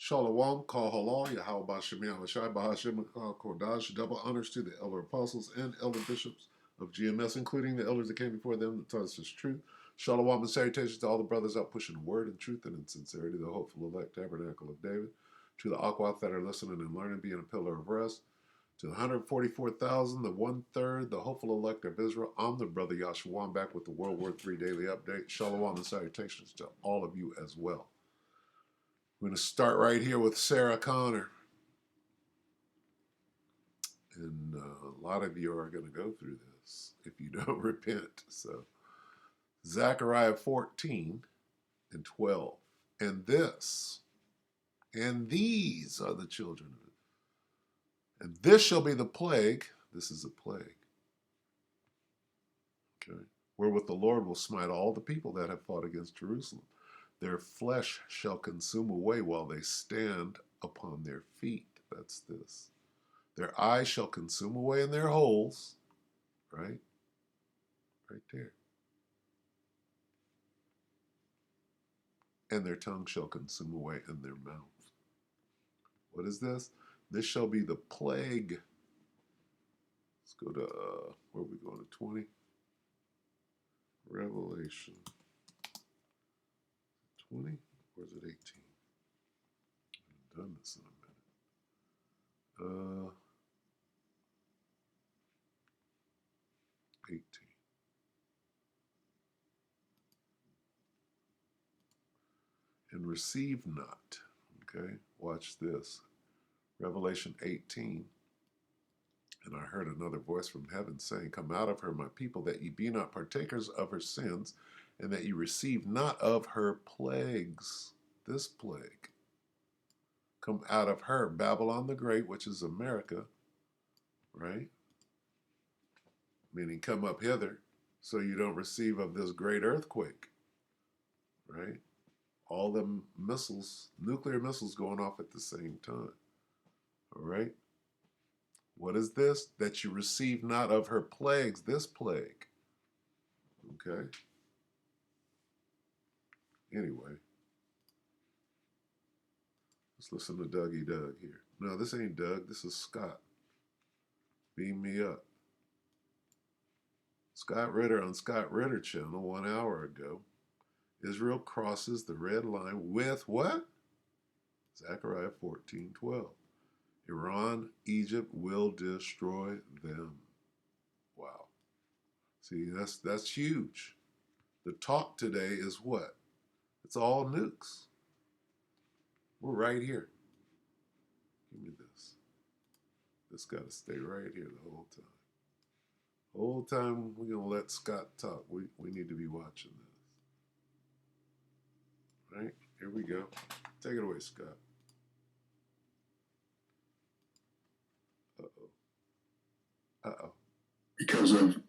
Shalom, Kal Halal, Yahweh Bashem Yahushai, Bahashem Kal Kodash, double honors to the elder apostles and elder bishops of GMS, including the elders that came before them that taught us this truth. Shalom and salutations to all the brothers out pushing word and truth and in sincerity, the hopeful elect tabernacle of David, to the Aquath that are listening and learning, being a pillar of rest, to the 144,000, the one-third, the hopeful elect of Israel. I'm the brother Yahshua. I'm back with the WW3 Daily Update. Shalom and salutations to all of you as well. We're going to start right here with Sarah Connor. And a lot of you are going to go through this if you don't repent. So, Zechariah 14 and 12. And this, and these are the children of it. And this shall be the plague. This is a plague. Okay. Wherewith the Lord will smite all the people that have fought against Jerusalem. Their flesh shall consume away while they stand upon their feet. That's this. Their eyes shall consume away in their holes. Right? Right there. And their tongue shall consume away in their mouth. What is this? This shall be the plague. Let's go to, where are we going to 20? Revelation 20? Or is it 18? I haven't done this in a minute. 18. And receive not. Okay, watch this. Revelation 18. And I heard another voice from heaven saying, Come out of her, my people, that ye be not partakers of her sins, and that ye receive not of her plagues. This plague. Come out of her, Babylon the Great, which is America, right? Meaning come up hither, so you don't receive of this great earthquake, right? All them missiles, nuclear missiles going off at the same time, all right? What is this? That you receive not of her plagues, this plague. Okay? Anyway. Let's listen to Dougie Doug here. No, this ain't Doug. This is Scott. Beam me up. Scott Ritter on Scott Ritter channel 1 hour ago. Israel crosses the red line with what? Zechariah 14:12. Iran, Egypt will destroy them. Wow. See, that's huge. The talk today is what? It's all nukes. We're right here. Give me this. This got to stay right here the whole time. The whole time we're going to let Scott talk. We need to be watching this. Right? Here we go. Take it away, Scott. Uh-oh. Because of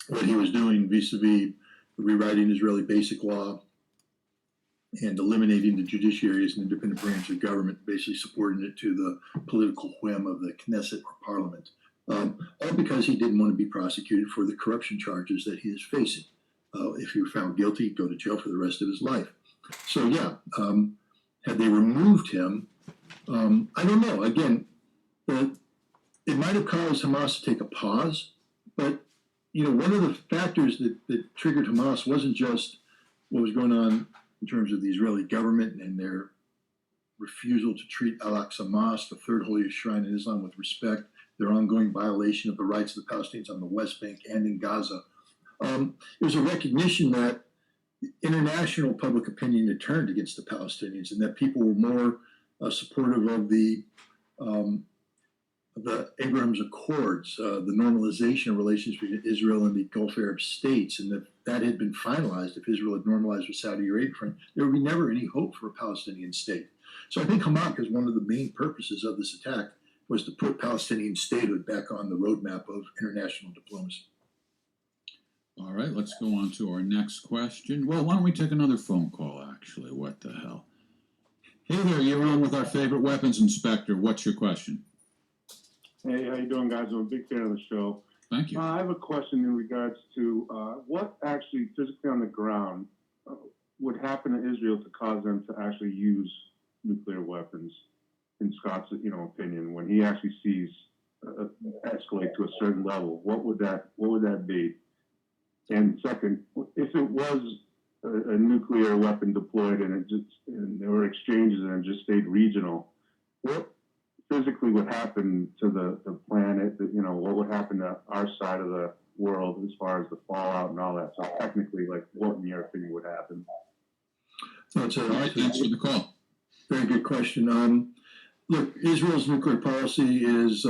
what he was doing vis-a-vis rewriting Israeli basic law and eliminating the judiciary as an independent branch of government, basically supporting it to the political whim of the Knesset or parliament. All because he didn't want to be prosecuted for the corruption charges that he is facing. If he were found guilty, he'd go to jail for the rest of his life. So yeah, had they removed him, I don't know. Again, it might have caused Hamas to take a pause, but one of the factors that triggered Hamas wasn't just what was going on in terms of the Israeli government and their refusal to treat Al-Aqsa Mosque, the third holiest shrine in Islam, with respect, their ongoing violation of the rights of the Palestinians on the West Bank and in Gaza. It was a recognition that international public opinion had turned against the Palestinians and that people were more supportive of the Abraham's Accords, the normalization of relations between Israel and the Gulf Arab states, and that had been finalized. If Israel had normalized with Saudi Arabia, there would be never any hope for a Palestinian state. So I think Hamas, one of the main purposes of this attack, was to put Palestinian statehood back on the roadmap of international diplomacy. All right, let's go on to our next question. Well, why don't we take another phone call, actually? What the hell? Hey there, you're on with our favorite weapons inspector. What's your question? Hey, how you doing, guys? I'm a big fan of the show. Thank you. I have a question in regards to what actually physically on the ground would happen to Israel to cause them to actually use nuclear weapons, in Scott's opinion, when he actually sees escalate to a certain level, what would that be? And second, if it was a nuclear weapon deployed and there were exchanges and it just stayed regional, what physically would happen to the planet? What would happen to our side of the world as far as the fallout and all that? So technically, like, what in your opinion would happen? That's All right, thanks for the call. very good question. Look, Israel's nuclear policy is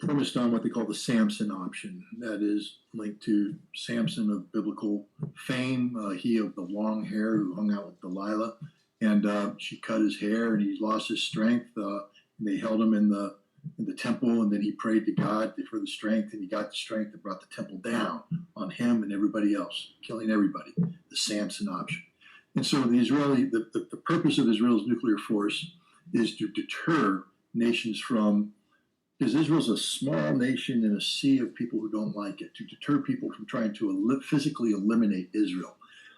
premised on what they call the Samson option. That is linked to Samson of biblical fame, he of the long hair who hung out with Delilah, and she cut his hair, and he lost his strength. And they held him in the temple, and then he prayed to God for the strength, and he got the strength that brought the temple down on him and everybody else, killing everybody. The Samson option. And so the purpose of Israel's nuclear force is to deter nations from, because Israel's a small nation in a sea of people who don't like it, to deter people from trying to physically eliminate Israel.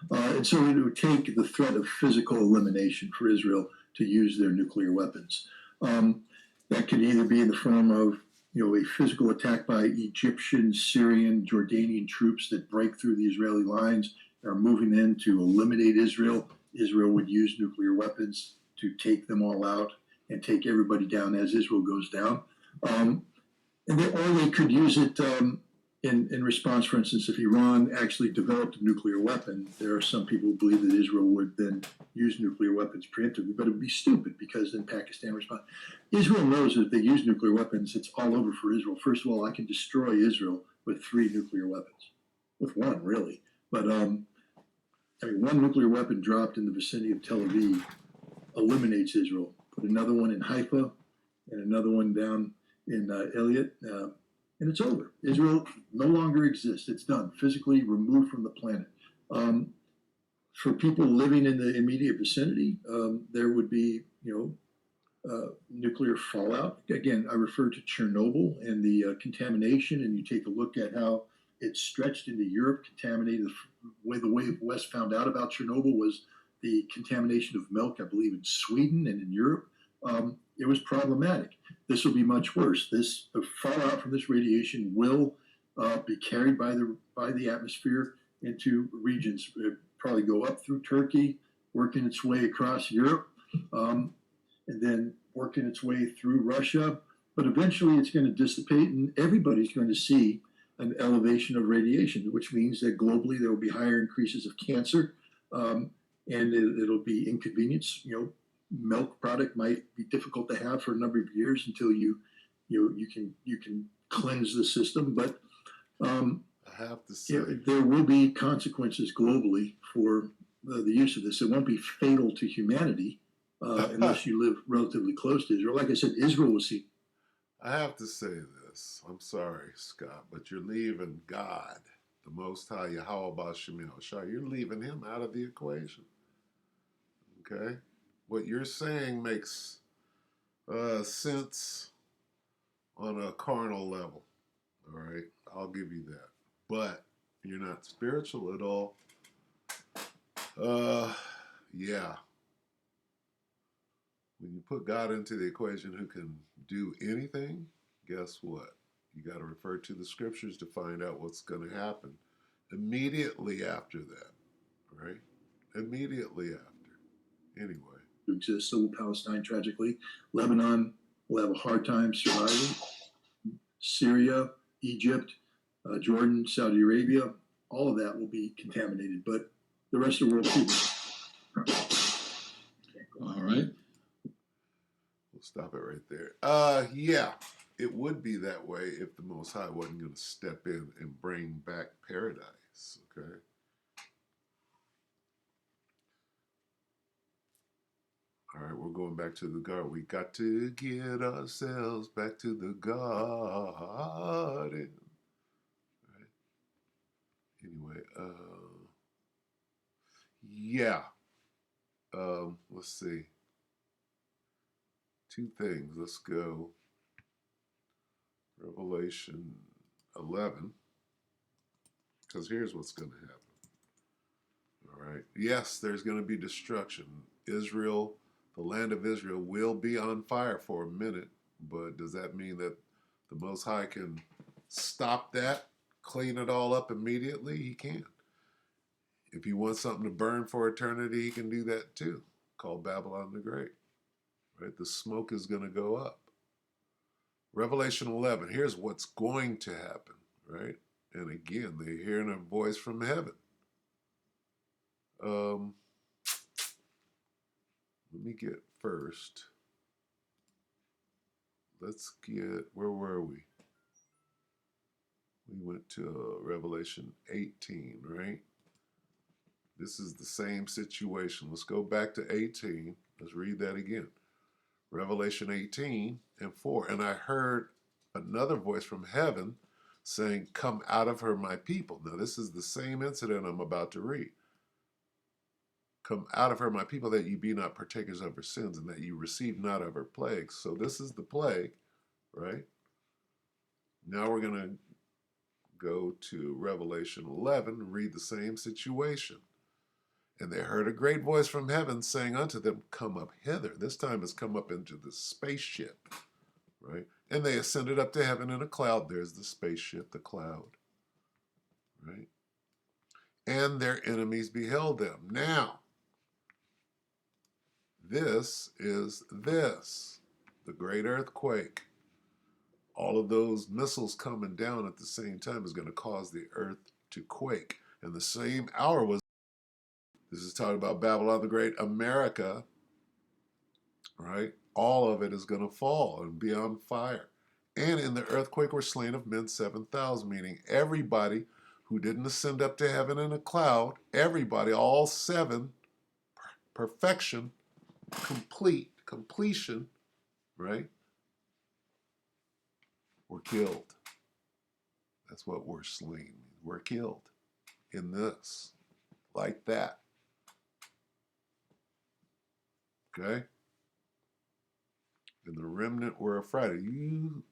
And so it would take the threat of physical elimination for Israel to use their nuclear weapons. That could either be in the form of a physical attack by Egyptian, Syrian, Jordanian troops that break through the Israeli lines, are moving in to eliminate Israel. Israel would use nuclear weapons to take them all out and take everybody down as Israel goes down. Or they could use it in response. For instance, if Iran actually developed a nuclear weapon, there are some people who believe that Israel would then use nuclear weapons preemptively, but it would be stupid because then Pakistan responds. Israel knows that if they use nuclear weapons, it's all over for Israel. First of all, I can destroy Israel with 3 nuclear weapons, with 1 really. But one nuclear weapon dropped in the vicinity of Tel Aviv eliminates Israel. Put another one in Haifa and another one down in Elliot, and it's over. Israel no longer exists. It's done, physically removed from the planet. For people living in the immediate vicinity, there would be, nuclear fallout. Again, I refer to Chernobyl and the contamination, and you take a look at how it stretched into Europe, contaminated. The way West found out about Chernobyl was the contamination of milk, I believe, in Sweden and in Europe. It was problematic. This will be much worse. The fallout from this radiation will be carried by the atmosphere into regions. It probably go up through Turkey, working its way across Europe, and then working its way through Russia. But eventually, it's going to dissipate, and everybody's going to see an elevation of radiation, which means that globally there will be higher increases of cancer, and it'll be inconvenience. Milk product might be difficult to have for a number of years until you can cleanse the system. But I have to say, there will be consequences globally for the use of this. It won't be fatal to humanity unless you live relatively close to Israel. Like I said, Israel will see. I have to say this. I'm sorry, Scott, but you're leaving God, the Most High, Yahweh Shemel Shah. You're leaving him out of the equation. Okay? What you're saying makes sense on a carnal level. All right? I'll give you that. But you're not spiritual at all. Yeah. When you put God into the equation who can do anything, guess what? You got to refer to the scriptures to find out what's going to happen immediately after that, right? Immediately after. Anyway. To exist. So will Palestine, tragically. Lebanon will have a hard time surviving. Syria, Egypt, Jordan, Saudi Arabia, all of that will be contaminated. But the rest of the world, people. All right. We'll stop it right there. Yeah, it would be that way if the Most High wasn't going to step in and bring back paradise, okay? All right, we're going back to the garden. We got to get ourselves back to the garden. Right? Anyway, yeah. Let's see. 2 things. Let's go. Revelation 11. Because here's what's going to happen. All right. Yes, there's going to be destruction. Israel, the land of Israel, will be on fire for a minute, but does that mean that the Most High can stop that, clean it all up immediately? He can. If he wants something to burn for eternity, he can do that too, called Babylon the Great. Right? The smoke is going to go up. Revelation 11, here's what's going to happen, right? And again, they're hearing a voice from heaven. Let me get first. Let's get, where were we? We went to Revelation 18, right? This is the same situation. Let's go back to 18. Let's read that again. Revelation 18 and 4. And I heard another voice from heaven saying, "Come out of her, my people." Now, this is the same incident I'm about to read. "Come out of her, my people, that ye be not partakers of her sins, and that ye receive not of her plagues." So this is the plague, right? Now we're going to go to Revelation 11 and read the same situation. "And they heard a great voice from heaven saying unto them, Come up hither." This time it's come up into the spaceship, right? "And they ascended up to heaven in a cloud." There's the spaceship, the cloud, right? "And their enemies beheld them." Now, this is the great earthquake. All of those missiles coming down at the same time is going to cause the earth to quake. And the same hour was, this is talking about Babylon the Great, America, right? All of it is going to fall and be on fire. "And in the earthquake were slain of men 7,000, meaning everybody who didn't ascend up to heaven in a cloud, everybody, all seven, perfection, completion, right, were killed. That's what we're slain. We're killed in this, like that. Okay? And the remnant were afraid. You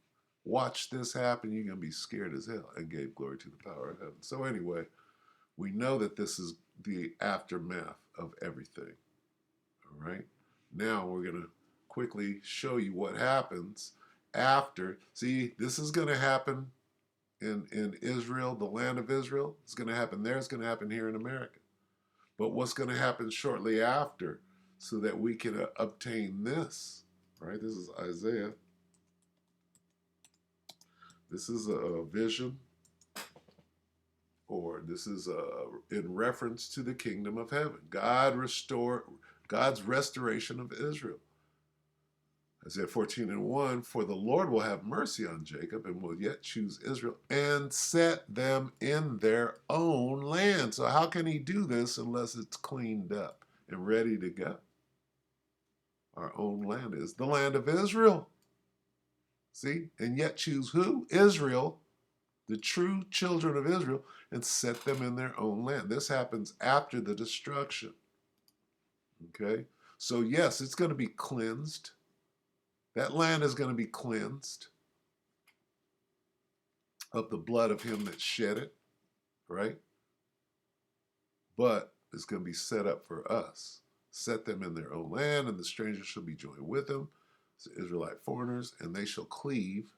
watch this happen, you're going to be scared as hell, and gave glory to the power of heaven. So anyway, we know that this is the aftermath of everything. All right? Now we're going to quickly show you what happens after. See, this is going to happen in Israel, the land of Israel. It's going to happen there. It's going to happen here in America. But what's going to happen shortly after so that we can obtain this, right? This is Isaiah. This is a vision, or this is in reference to the kingdom of heaven. God's restoration of Israel. Isaiah 14 and 1, "For the Lord will have mercy on Jacob and will yet choose Israel and set them in their own land." So how can he do this unless it's cleaned up and ready to go? Our own land is the land of Israel. See? And yet choose who? Israel, the true children of Israel, and set them in their own land. This happens after the destruction. Okay? So yes, it's going to be cleansed. That land is going to be cleansed of the blood of him that shed it, right? But it's going to be set up for us. "Set them in their own land, and the strangers shall be joined with them, the Israelite foreigners, and they shall cleave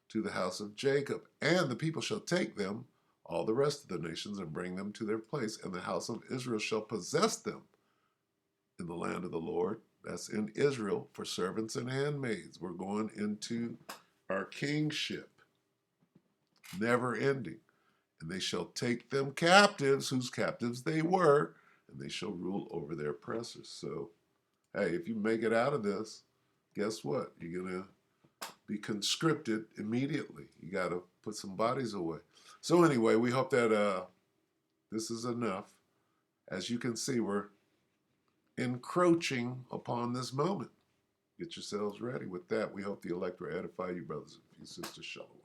to the house of Jacob. And the people shall take them, all the rest of the nations, and bring them to their place, and the house of Israel shall possess them in the land of the Lord." That's in Israel for servants and handmaids. We're going into our kingship, never ending. "And they shall take them captives," whose captives they were, "and they shall rule over their oppressors." So, hey, if you make it out of this, guess what? You're going to be conscripted immediately. You got to put some bodies away. So anyway, we hope that this is enough. As you can see, we're encroaching upon this moment. Get yourselves ready. With that, we hope the elect will edify you, brothers and sisters. Shalom.